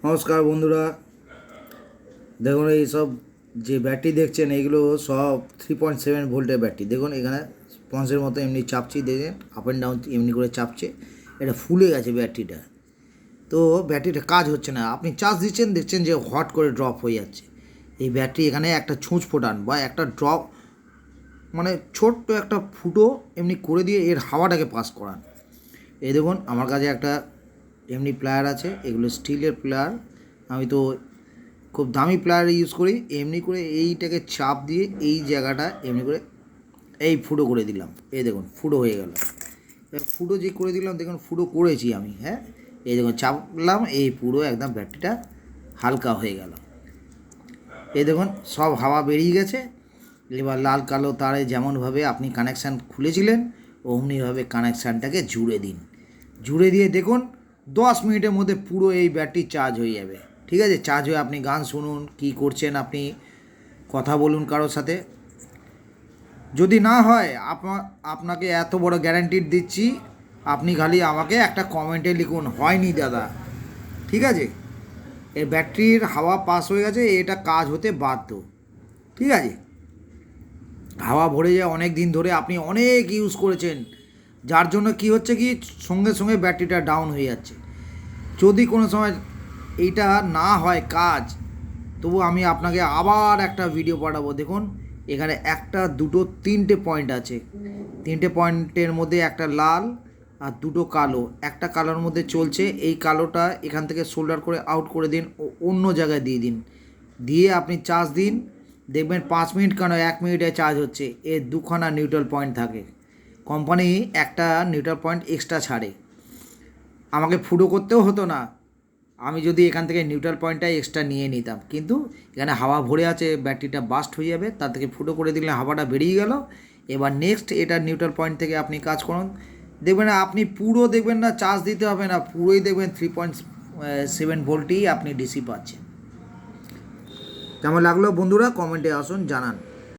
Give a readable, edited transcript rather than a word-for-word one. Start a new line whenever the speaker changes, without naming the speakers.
নমস্কার বন্ধুরা, দেখুন এই সব যে ব্যাটারি দেখছেন এইগুলো সব 3.7 ভোল্টের ব্যাটারি। দেখুন এখানে স্পঞ্জের মতো এমনি চাপছি, দেখেন আপ অ্যান্ড ডাউন এমনি করে চাপছে। এটা ফুলে গেছে ব্যাটারিটা, তো ব্যাটারিটা কাজ হচ্ছে না। আপনি চার্জ দিচ্ছেন, দেখছেন যে হট করে ড্রপ হয়ে যাচ্ছে। এই ব্যাটারি এখানে একটা ছুঁচ ফোটান বা একটা ড্রপ, মানে ছোট্ট একটা ফুটো এমনি করে দিয়ে এর হাওয়াটাকে পাস করান। এই দেখুন আমার কাছে একটা এমনি প্লায়ার আছে, এগুলো স্টিলের প্লায়ার। আমি তো খুব দামি প্লায়ার ইউজ করি। এমনি করে এইটাকে চাপ দিয়ে এই জায়গাটা এমনি করে এই ফুটো করে দিলাম। এই দেখুন ফুটো হয়ে গেল। এবার ফুটো যে করে দিলাম, দেখুন ফুটো করেছি আমি, হ্যাঁ। এই দেখুন চাপলাম, এই পুরো একদম ব্যাটারিটা হালকা হয়ে গেল। এই দেখুন সব হাওয়া বেরিয়ে গেছে। এবার লাল কালো তারে যেমনভাবে আপনি কানেকশান খুলেছিলেন অমনিভাবে কানেকশানটাকে জুড়ে দিন। জুড়ে দিয়ে দেখুন 10 মিনিটের মধ্যে পুরো এই ব্যাটারি চার্জ হয়ে যাবে। ঠিক আছে, চার্জ হয়ে আপনি গান শুনুন, কী করছেন আপনি কথা বলুন কারোর সাথে। যদি না হয় আপনাকে এত বড় গ্যারান্টি দিচ্ছি, আপনি খালি আমাকে একটা কমেন্টে লিখুন হয়নি দাদা। ঠিক আছে, এর ব্যাটারির হাওয়া পাস হয়ে গেছে, এটা কাজ হতে বাধ্য। ঠিক আছে, হাওয়া ভরে যায় অনেক দিন ধরে, আপনি অনেক ইউজ করেছেন, যার জন্য কি হচ্ছে কি সঙ্গে সঙ্গে ব্যাটারিটা ডাউন হয়ে যাচ্ছে। যদি কোনো সময় এইটা না হয় কাজ, তবু আমি আপনাকে আবার একটা ভিডিও পাঠাবো। দেখুন এখানে একটা দুটো তিনটে পয়েন্ট আছে, তিনটে পয়েন্টের মধ্যে একটা লাল আর দুটো কালো। একটা কালোর মধ্যে চলছে, এই কালোটা এখান থেকে সোল্ডার করে আউট করে দিন ও অন্য জায়গায় দিয়ে দিন। দিয়ে আপনি চার্জ দিন, দেখবেন 5 মিনিট কেন 1 মিনিটে চার্জ হচ্ছে। এর দুখানা নিউট্রাল পয়েন্ট থাকে, কোম্পানি একটা নিউট্রাল পয়েন্ট এক্সট্রা ছাড়ে। আমাকে ফুটো করতেও হতো না, আমি যদি এখান থেকে নিউট্রাল পয়েন্টটা এক্সট্রা নিয়ে নিতাম। কিন্তু এখানে হাওয়া ভরে আছে, ব্যাটারিটা বাস্ট হয়ে যাবে, তার থেকে ফুটো করে দিলে হাওয়াটা বেরিয়ে গেল। এবার নেক্সট এটা নিউট্রাল পয়েন্ট থেকে আপনি কাজ করুন, দেখবেন আপনি পুরো দেখবেন না চার্জ দিতে হবে না, পুরোই দেখবেন 3.7 ভোল্টই আপনি ডিসি পাচ্ছেন। কেমন লাগলো বন্ধুরা, কমেন্টে আসুন জানান।